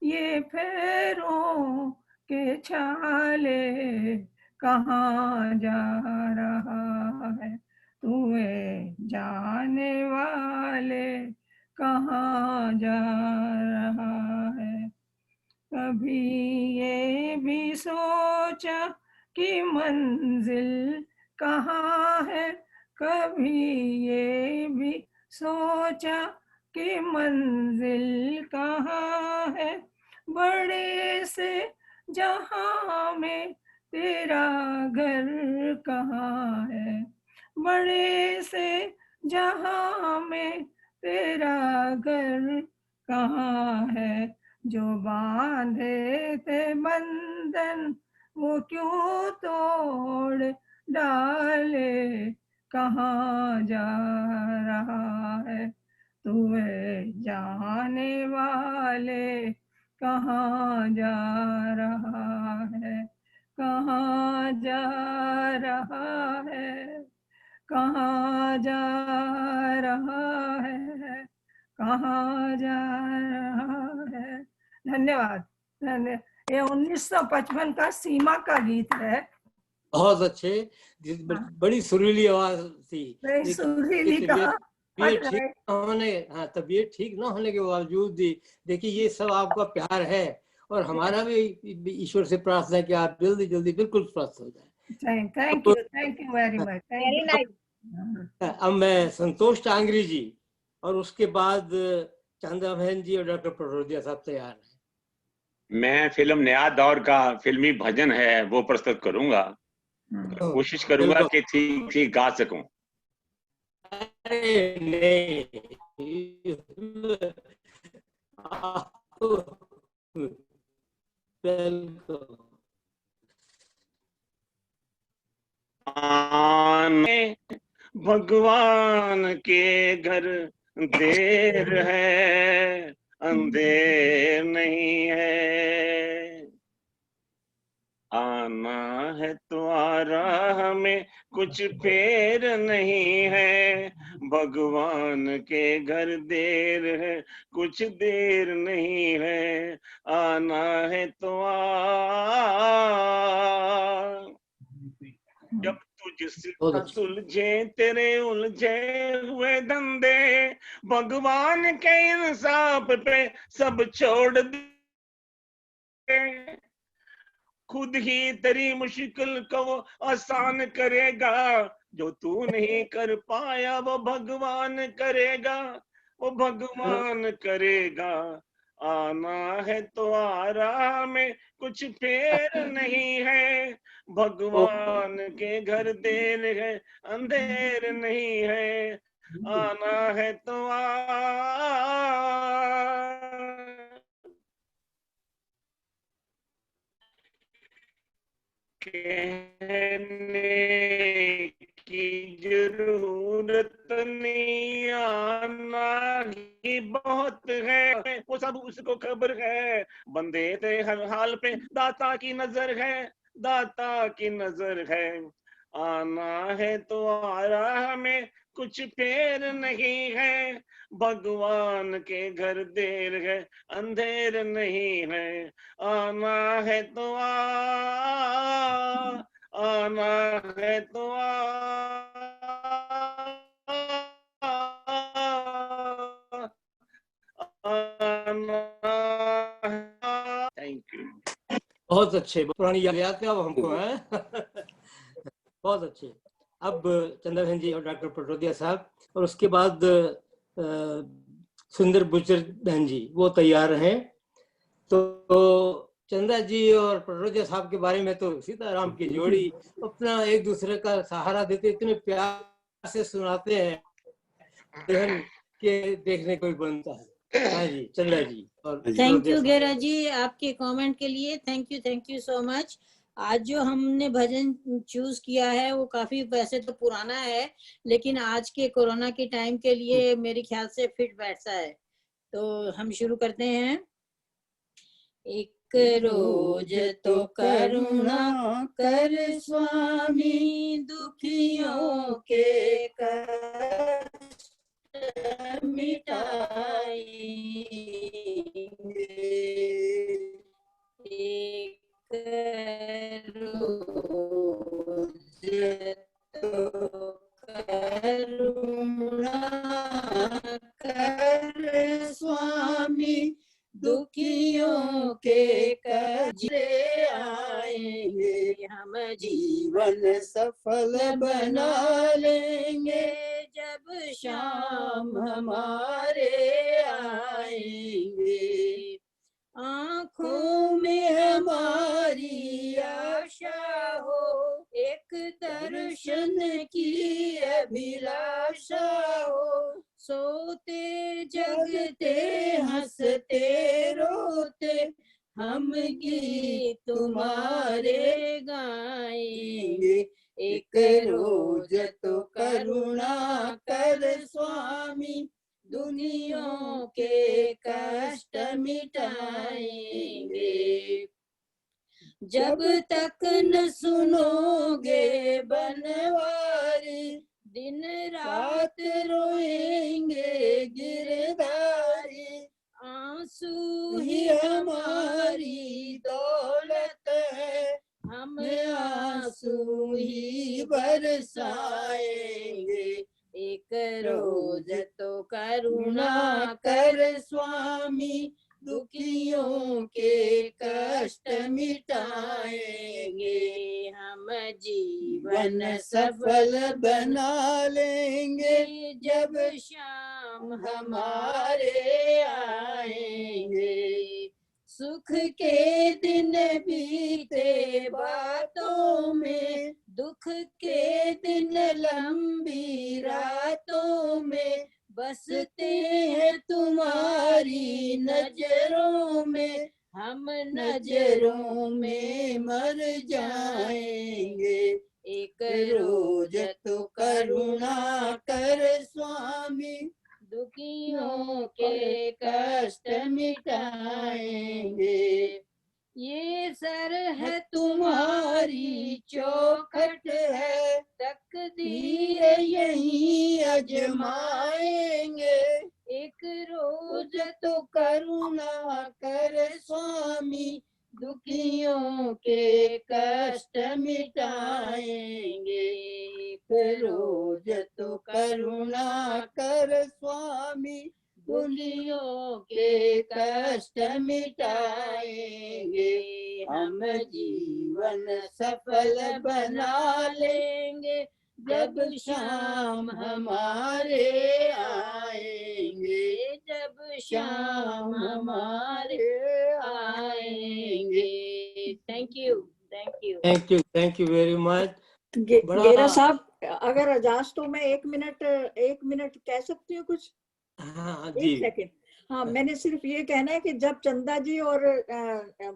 ये पैरों के छाले कहाँ जा रहा है, तुम्हें जाने वाले कहाँ जा रहा है। कभी ये भी सोचा कि मंजिल कहाँ है, कभी ये भी सोचा कि मंजिल कहाँ है। बड़े से जहां में तेरा घर कहाँ है, बड़े से जहां में तेरा घर कहाँ है। जो बांधे थे बंधन वो क्यों तोड़ डाले, कहाँ जा रहा है, तुम्हें जाने वाले कहाँ जा रहा है, कहाँ जा रहा है, कहाँ जा रहा है, कहाँ जा रहा है। धन्यवाद। ये 1955 का सीमा का गीत है। बहुत अच्छे, बड़ी सुरीली आवाज थी। सुरीली तबीयत ठीक न होने के बावजूद भी देखिए ये सब आपका प्यार है, और हमारा भी ईश्वर से प्रार्थना है कि आप जल्दी जल्दी बिल्कुल स्वस्थ हो जाए। Thank you very much. अब मैं संतोष टांगरी जी और उसके बाद चंदा बहन जी और डॉक्टर पटोदिया साहब तैयार हैं। मैं फिल्म नया दौर का फिल्मी भजन है वो प्रस्तुत करूंगा, कोशिश करूंगा कि ठीक ठीक गा सकूं। आने भगवान के घर देर है, अंधेर नहीं है। आना है तो आ रहा हमें कुछ फेर नहीं है, भगवान के घर देर है कुछ देर नहीं है। आना है तो जब तुझसे सुलझे तेरे उलझे हुए धंधे, भगवान के इंसाफ पे सब छोड़ दे। खुद ही तेरी मुश्किल को वो आसान करेगा, जो तू नहीं कर पाया वो भगवान करेगा, वो भगवान करेगा। आना है तो आ रहा में कुछ फेर नहीं है, भगवान के घर देर है अंधेर नहीं है। आना है तो कहने की जरूरत नहीं, आना ही बहुत है, वो सब उसको खबर है। बंदे थे हर हाल पे दाता की नजर है, दाता की नजर है। आना है तो आ रहा में कुछ फेर नहीं है, भगवान के घर देर है अंधेर नहीं है। आना है तो आना है तो थैंक यू। बहुत अच्छे, पुरानी याद का हमको है। बहुत अच्छे। अब चंदा बहन जी और डॉक्टर पटोदिया साहब और उसके बाद सुंदर बुचर बहन जी वो तैयार हैं। तो चंदा जी और पटोदिया साहब के बारे में तो सीताराम की जोड़ी अपना एक दूसरे का सहारा देते, इतने प्यार से सुनाते हैं बहन के देखने को बनता है। हाँ जी चंदा जी। और थैंक यू गेरा जी आपके कमेंट के लिए, थैंक यू सो मच। आज जो हमने भजन चूज किया है वो काफी वैसे तो पुराना है, लेकिन आज के कोरोना के टाइम के लिए मेरे ख्याल से फिट बैठता है। तो हम शुरू करते हैं। एक रोज तो करुणा कर स्वामी, दुखियों के कष्ट मिटाएंगे। एक रोज तो करुणा कर स्वामी, दुखियों के कष्ट आएंगे। हम जीवन सफल बना लेंगे जब शाम हमारे आएंगे। आँखों में हमारी आशा हो, एक दर्शन की अभिलाषा हो, सोते जगते हंसते रोते हम गीत तुम्हारे गाएंगे। एक रोज तो करुणा कर स्वामी, दुनियों के कष्ट मिटाएंगे। जब तक न सुनोगे बनवारी, दिन रात रोएंगे गिरधारी। आंसू ही हमारी दौलत है, हम आंसू ही बरसाएंगे। एक रोज तो करुणा कर स्वामी, दुखियों के कष्ट मिटाएंगे। हम जीवन सफल बना लेंगे जब शाम हमारे आएंगे। सुख के दिन बीते बातों में, दुख के दिन लंबी रातों में, बसते हैं तुम्हारी नजरों में, हम नजरों में मर जाएंगे। एक रोज तो करुणा कर स्वामी, दुखियों के कष्ट मिटाएंगे। ये सर है तुम्हारी चौखट है, तकदीर यहीं अजमाएंगे। एक रोज तो करुणा कर स्वामी, दुखियों के कष्ट मिटाएंगे। एक रोज तो करुणा कर स्वामी, दुनियों के कष्ट मिटाएंगे। हम जीवन सफल बना लेंगे जब शाम हमारे आएंगे। जब शाम हमारे आएंगे। Thank you, thank you, thank you very much. गेरा साहब, अगर अजाज तो मैं एक मिनट कह सकती हूँ कुछ? हाँ एक सेकंड। हाँ, मैंने सिर्फ ये कहना है कि जब चंदा जी और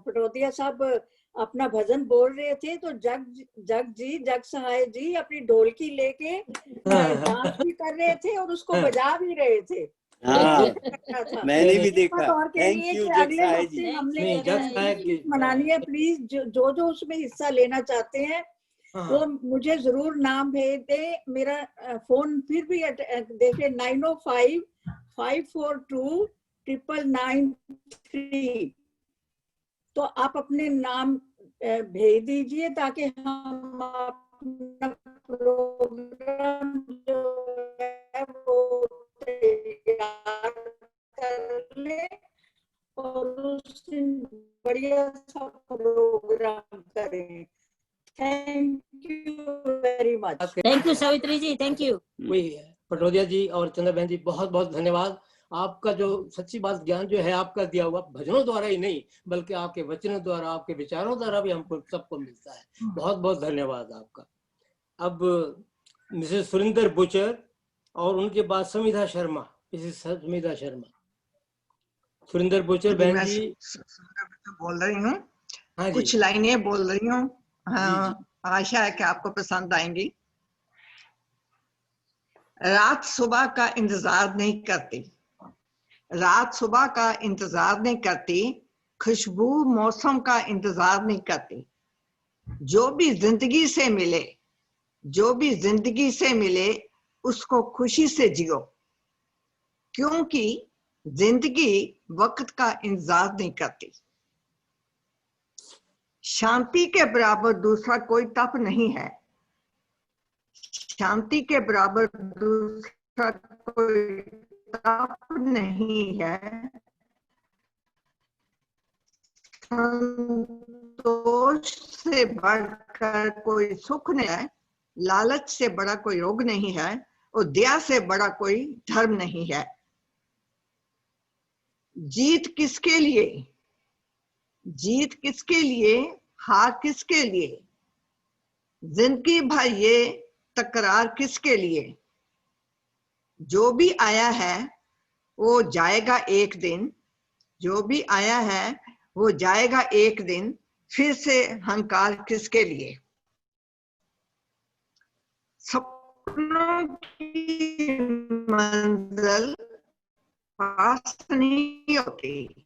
पटौदिया साहब अपना भजन बोल रहे थे तो जग सहाय जी अपनी ढोलकी लेके डांस भी कर रहे थे और उसको बजा भी रहे थे। मैंने भी देखा। और के लिए कि अगले हफ्ते हमने मनानी है। प्लीज जो उसमें हिस्सा लेना चाहते हैं वो मुझे जरूर नाम भेज दे। मेरा फोन फिर भी देखिए 905-542-9993। तो आप अपने नाम भेज दीजिए ताकि हम अपना प्रोग्राम जो है वो तैयार कर ले और उस दिन बढ़िया सा प्रोग्राम करें। Thank you very much. Thank you Savitri ji, thank you. Pataudia ji और चंदा बहन जी, बहुत बहुत धन्यवाद। आपका जो सच्ची बात ज्ञान जो है आपका दिया हुआ भजनों द्वारा ही नहीं बल्कि आपके वचनों द्वारा, आपके विचारों द्वारा भी हमको सबको मिलता है। बहुत बहुत धन्यवाद आपका। अब मिसेस सुरिंदर बुचर और उनके बाद समिधा शर्मा, मिसेस समिधा शर्मा। सुरिंदर बुचर बहन जी बोल रही हूँ। हाँ, कुछ लाइनें बोल रही हूँ। हाँ, आशा है कि आपको पसंद आएंगी। रात सुबह का इंतजार नहीं करती, रात सुबह का इंतजार नहीं करती, खुशबू मौसम का इंतजार नहीं करती। जो भी जिंदगी से मिले, जो भी जिंदगी से मिले उसको खुशी से जियो, क्योंकि जिंदगी वक्त का इंतजार नहीं करती। शांति के बराबर दूसरा कोई तप नहीं है, शांति के बराबर दूसरा कोई तप नहीं है। संतोष से बढ़कर कोई सुख नहीं है, लालच से बड़ा कोई रोग नहीं है, और दया से बड़ा कोई धर्म नहीं है। जीत किसके लिए, जीत किसके लिए, हार किसके लिए, जिंदगी भर ये तकरार किसके लिए। जो भी आया है वो जाएगा एक दिन, जो भी आया है वो जाएगा एक दिन, फिर से हंकार किसके लिए। सपनों की मंजिल पास नहीं होती,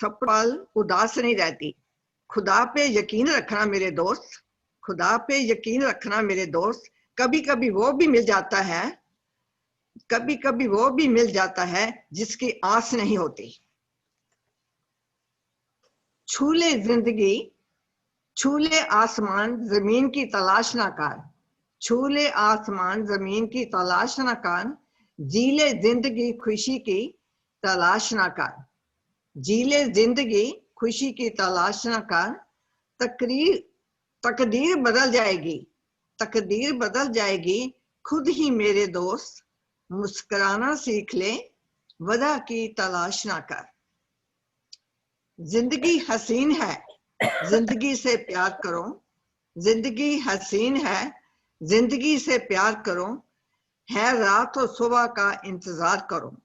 सपल उदास नहीं रहती। खुदा पे यकीन रखना मेरे दोस्त, खुदा पे यकीन रखना मेरे दोस्त। कभी कभी वो भी मिल जाता है, कभी कभी वो भी मिल जाता है जिसकी आस नहीं होती। छूले जिंदगी, छूले आसमान, जमीन की तलाश ना कर, छूले आसमान जमीन की तलाश ना कर। जीले जिंदगी खुशी की तलाश ना कर, जीले जिंदगी खुशी की तलाश ना कर। तकदीर बदल जाएगी, तकदीर बदल जाएगी खुद ही मेरे दोस्त। मुस्कुराना सीख ले, वजह की तलाश ना कर। जिंदगी हसीन है, जिंदगी से प्यार करो, जिंदगी हसीन है, जिंदगी से प्यार करो। है रात और सुबह का इंतजार करो,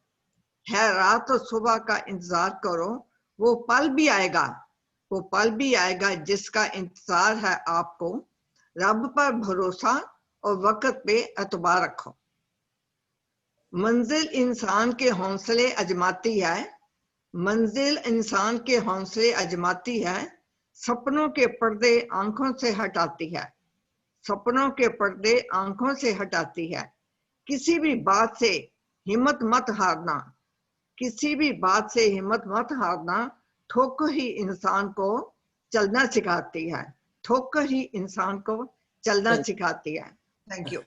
है रात और सुबह का इंतजार करो। वो पल भी आएगा, वो पल भी आएगा जिसका इंतजार है आपको। रब पर भरोसा और वक्त पे एतबार रखो। मंजिल इंसान के हौसले अजमाती है, मंजिल इंसान के हौसले अजमाती है। सपनों के पर्दे आंखों से हटाती है, सपनों के पर्दे आंखों से हटाती है। किसी भी बात से हिम्मत मत हारना, किसी भी बात से हिम्मत मत हारना। ठोकर ही इंसान को चलना सिखाती है, ठोकर ही इंसान को चलना सिखाती है। Thank you.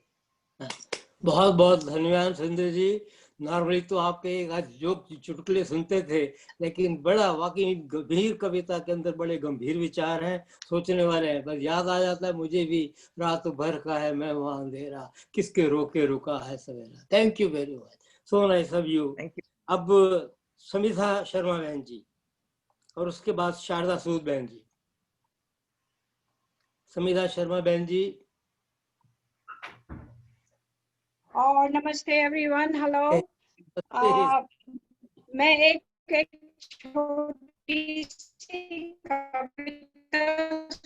बहुत बहुत धन्यवाद सुंदर जी। नॉर्मली तो आपके आज जोक चुटकुले सुनते थे, लेकिन बड़ा वाकई गंभीर कविता के अंदर बड़े गंभीर विचार हैं, सोचने वाले हैं। बस याद आ जाता है मुझे भी, रात भर का है मैं वहां अंधेरा, किसके रोके रुका है सवेरा। Thank you very much, so nice of you. अब समिधा शर्मा बहन जी और उसके बाद शारदा सूद बहन जी। समिधा शर्मा बहन जी। और नमस्ते एवरीवन, हेलो। मैं एक छोटी सी कविता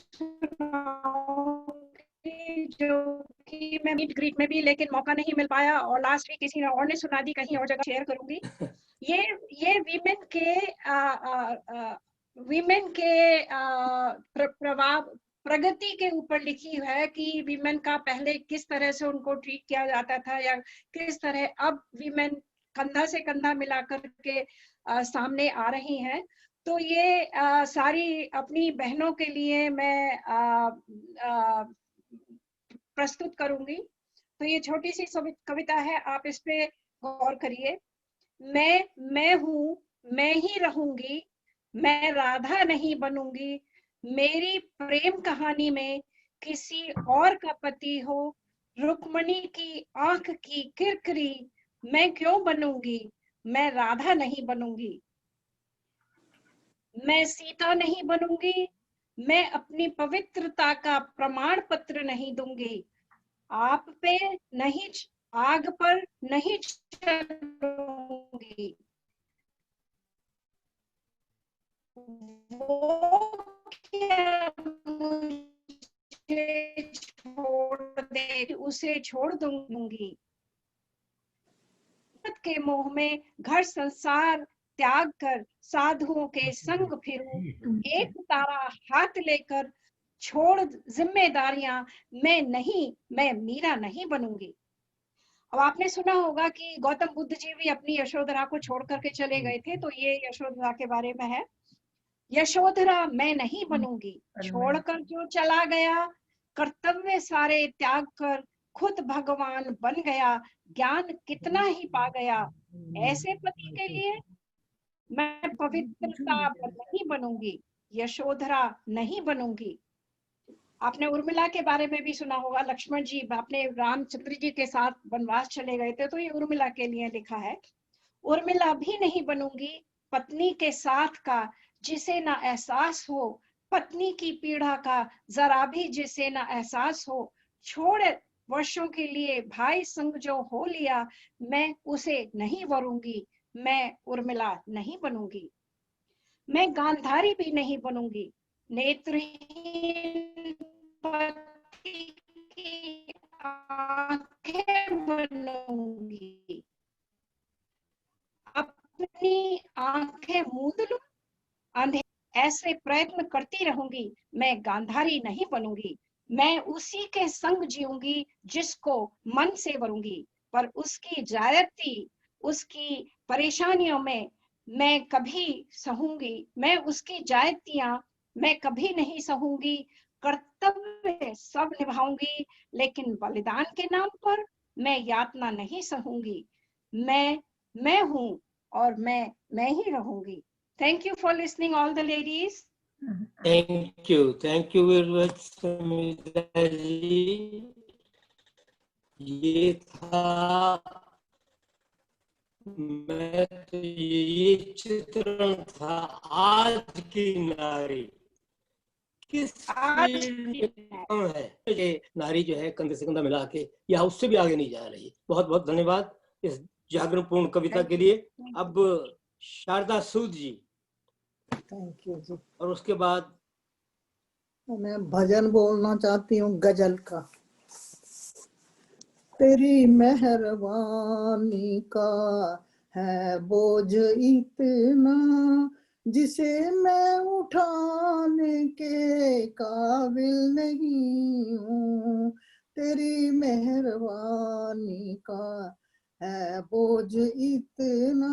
सुनाऊंगी जो कि मैं मीट ग्रीट में भी, लेकिन मौका नहीं मिल पाया और लास्ट वीक किसी और ने सुना दी, कहीं और जगह शेयर करूंगी। ये वीमेन के प्रभाव प्रगति के ऊपर लिखी है कि वीमेन का पहले किस तरह से उनको ट्रीट किया जाता था, या किस तरह अब वीमेन कंधा से कंधा मिलाकर के सामने आ रही हैं। तो ये सारी अपनी बहनों के लिए मैं प्रस्तुत करूंगी। तो ये छोटी सी कविता है, आप इस पे गौर करिए। मैं हूँ, मैं ही रहूंगी, मैं राधा नहीं बनूंगी। मेरी प्रेम कहानी में किसी और का पति हो, रुक्मणी की आंख की किरकिरी मैं क्यों बनूंगी, मैं राधा नहीं बनूंगी। मैं सीता नहीं बनूंगी, मैं अपनी पवित्रता का प्रमाण पत्र नहीं दूंगी। आप पे नहीं, आग पर नहीं चलूंगी। वो क्या मुझे छोड़ दे, उसे छोड़ दूंगी। के मोह में घर संसार त्याग कर साधुओं के संग फिरूं, एक तारा हाथ लेकर छोड़ जिम्मेदारियां, मैं मीरा नहीं बनूंगी। अब आपने सुना होगा कि गौतम बुद्ध जी भी अपनी यशोधरा को छोड़ करके चले गए थे, तो ये यशोधरा के बारे में है। यशोधरा मैं नहीं बनूंगी, छोड़कर जो चला गया, कर्तव्य सारे त्याग कर खुद भगवान बन गया, ज्ञान कितना ही पा गया, ऐसे पति के लिए मैं पवित्रता नहीं बनूंगी, यशोधरा नहीं बनूंगी। आपने उर्मिला के बारे में भी सुना होगा, लक्ष्मण जी अपने रामचंद्र जी के साथ वनवास चले गए थे, तो ये उर्मिला के लिए लिखा है। उर्मिला भी नहीं बनूंगी पत्नी के साथ का, जिसे ना एहसास हो पत्नी की पीड़ा का, जरा भी जिसे ना एहसास हो, छोड़ वर्षों के लिए भाई संग जो हो लिया, मैं उसे नहीं वरूंगी, मैं उर्मिला नहीं बनूंगी। मैं गांधारी भी नहीं बनूंगी, नेत्रहीन पति की आंखें बनूंगी, अपनी आंखें मूंद लूं, अंधे ऐसे प्रयत्न करती रहूंगी, मैं गांधारी नहीं बनूंगी। मैं उसी के संग जीऊंगी जिसको मन से वरूंगी, पर उसकी जायती, उसकी परेशानियों में मैं कभी सहूंगी, मैं उसकी जायतियां मैं कभी नहीं सहूंगी। कर्तव्य सब निभाऊंगी, लेकिन बलिदान के नाम पर मैं यातना नहीं सहूंगी। मैं हूं और मैं ही रहूंगी। Thank you for listening, all the ladies. Thank you very much, Samira जी। ये था, मैं तो ये चित्रण था आज की नारी किस है। ये नारी जो है कंधे से कंधा मिला के या उससे भी आगे नहीं जा रही। बहुत बहुत धन्यवाद इस जागरणपूर्ण कविता के लिए। अब शारदा सूद जी, थैंक यू जी। और उसके बाद मैं भजन बोलना चाहती हूँ गजल का। तेरी मेहरबानी का है बोझ इतना, जिसे मैं उठाने के काबिल नहीं हूँ। तेरी मेहरबानी का है बोझ इतना,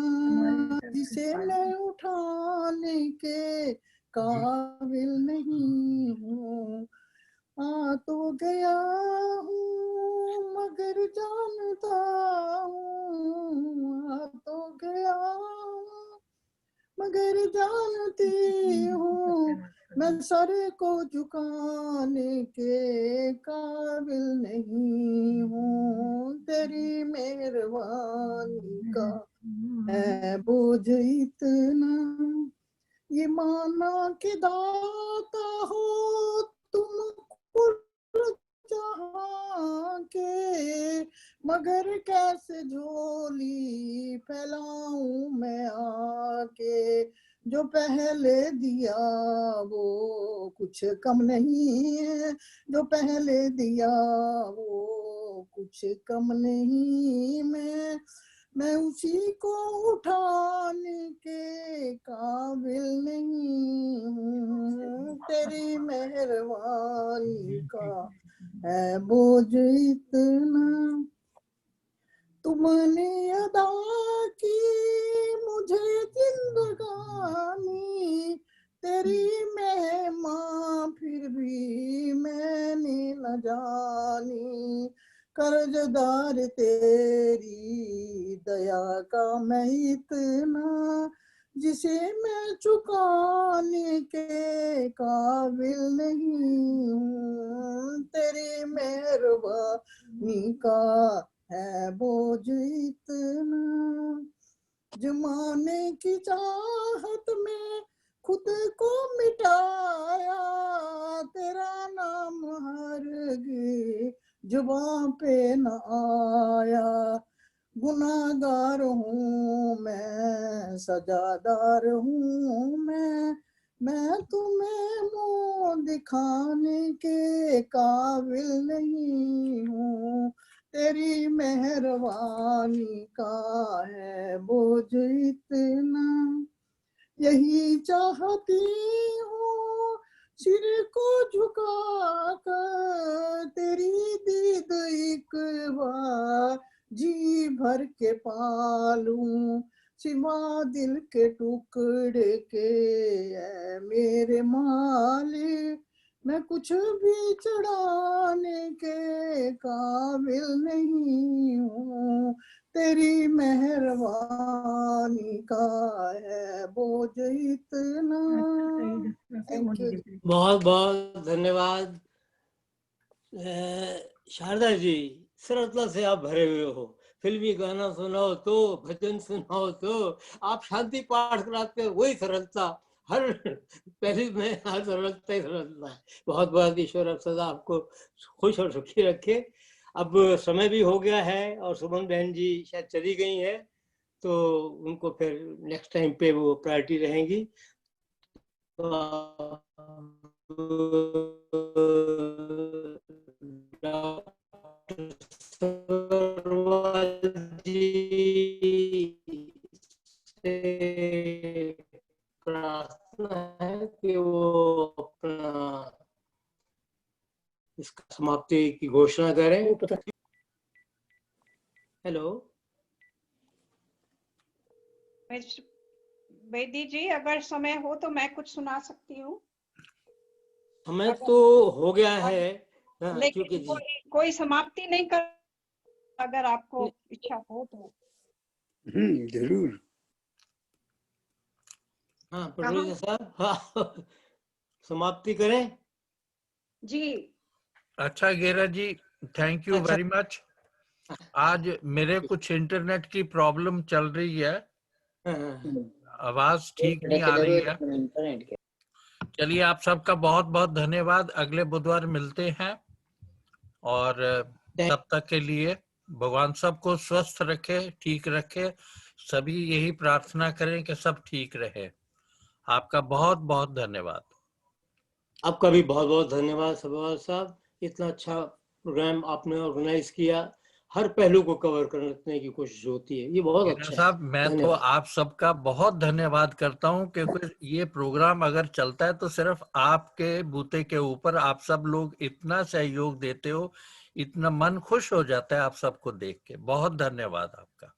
जिसे मैं उठाने के काबिल नहीं हूँ। आ तो गया हूँ मगर जानता हूँ, आ तो गया मगर जानती हूँ, मैं सर को झुकाने के काबिल नहीं हूँ। तेरी मेहरबानी का है बोझ इतना, ये माना कि दाता हो तुम जहां के, मगर कैसे झोली फैलाऊं मैं आके। जो पहले दिया वो कुछ कम नहीं है, जो पहले दिया वो कुछ कम नहीं। मैं उसी को उठाने के काबिल नहीं हूँ। तेरी मेहरबानी का है बोझ इतना, तुमने अदा की मुझे जिंदगानी, तेरी मेहमान फिर भी मैंने न जानी। कर्जदार तेरी दया का मैं इतना, जिसे मैं चुकाने के काबिल नहीं हूँ। तेरी मेहरबानी का है बोझ इतना, जमाने की चाहत में खुद को मिटाया, तेरा नाम हरगिज़ जुबां पे न आया। गुनाहगार हूँ मैं, सजादार हूँ मैं तुम्हें मुँह दिखाने के काबिल नहीं हूँ। तेरी मेहरबानी का है बोझ इतना, यही चाहती हूँ सिर को झुका कर तेरी दीद एक बार जी भर के पालूं, सिवा दिल के टुकड़े के है मेरे मालिक, मैं कुछ भी चढ़ाने के काबिल नहीं हूँ, तेरी मेहरबानी का है बोझ इतना। Thank you. बहुत बहुत धन्यवाद। शारदा जी, सरलता से आप भरे हुए हो, फिल्मी गाना सुनाओ तो, भजन सुनाओ तो, आप शांति पाठ कराते हो, वही सरलता हर पहली में, हर सरलता ही सरलता है। बहुत बहुत ईश्वर अब सदा आपको खुश और सुखी रखे। अब समय भी हो गया है और सुमन बहन जी शायद चली गई है, तो उनको फिर नेक्स्ट टाइम पे वो प्रायोरिटी रहेंगी। प्रार्थना है कि वो अपना इसका समाप्ति की घोषणा करें। हेलो वैदी जी, अगर समय हो तो मैं कुछ सुना सकती हूँ। समय तो हो गया है, लेकिन कोई समाप्ति नहीं कर, अगर आपको इच्छा हो तो। जरूर। हाँ प्रोड्यूसर साहब, हाँ समाप्ति करें जी। अच्छा गेरा जी, थैंक यू वेरी मच। आज मेरे कुछ इंटरनेट की प्रॉब्लम चल रही है, आवाज ठीक नहीं आ रही है। चलिए, आप सबका बहुत बहुत धन्यवाद। अगले बुधवार मिलते हैं, और तब तक के लिए भगवान सबको स्वस्थ रखे, ठीक रखे। सभी यही प्रार्थना करें कि सब ठीक रहे। आपका बहुत बहुत धन्यवाद। आपका भी बहुत बहुत धन्यवाद सभावाल साहब, इतना अच्छा प्रोग्राम आपने ऑर्गेनाइज किया, हर पहलू को कवर करने की कोशिश होती है, ये बहुत अच्छा है। साहब, मैं तो आप सबका बहुत धन्यवाद करता हूं, क्योंकि ये प्रोग्राम अगर चलता है तो सिर्फ आपके बूते के ऊपर, आप सब लोग इतना सहयोग देते हो, इतना मन खुश हो जाता है आप सबको देख के। बहुत धन्यवाद आपका।